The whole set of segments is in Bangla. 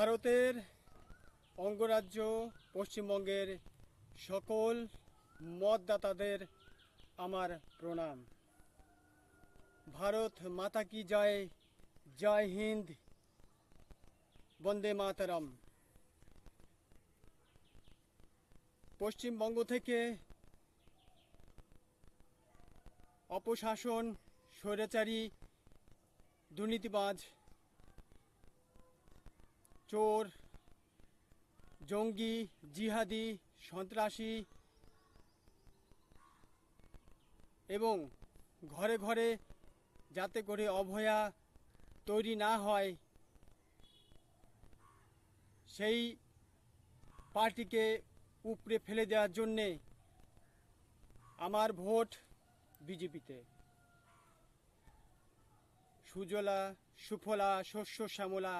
ভারতের অঙ্গরাজ্য পশ্চিমবঙ্গের সকল মতদাতাদের আমার প্রণাম। ভারত মাতা কি জয়, জয় হিন্দ, বন্দে মাতরম। পশ্চিমবঙ্গ থেকে অপশাসন, স্বৈরাচারী, দুর্নীতিবাজ, চোর, জঙ্গি, জিহাদি, সন্ত্রাসী এবং ঘরে ঘরে যাতে করে অভয়া তৈরি না হয় সেই পার্টিকে উপড়ে ফেলে দেওয়ার জন্যে আমার ভোট বিজেপিতে। সুজলা সুফলা শস্য শ্যামলা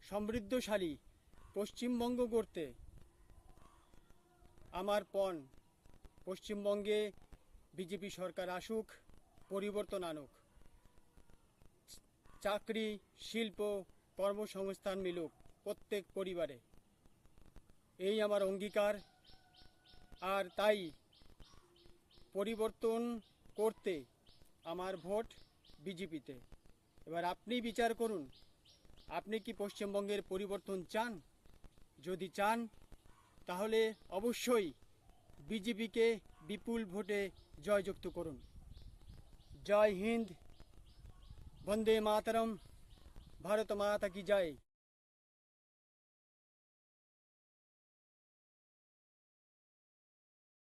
সমৃদ্ধশালী পশ্চিমবঙ্গ গড়তে আমার পণ। পশ্চিমবঙ্গে বিজেপি সরকার আসুক, পরিবর্তন আনুক, চাকরি, শিল্প, কর্মসংস্থান মিলুক প্রত্যেক পরিবারে, এই আমার অঙ্গীকার। আর তাই পরিবর্তন করতে আমার ভোট বিজেপিতে। এবার আপনি বিচার করুন, আপনি কি পশ্চিমবঙ্গের পরিবর্তন চান? যদি চান তাহলে অবশ্যই বিজেপিকে বিপুল ভোটে জয়যুক্ত করুন। জয় হিন্দ, বন্দে মাতরম, ভারত মাতা কি জয়।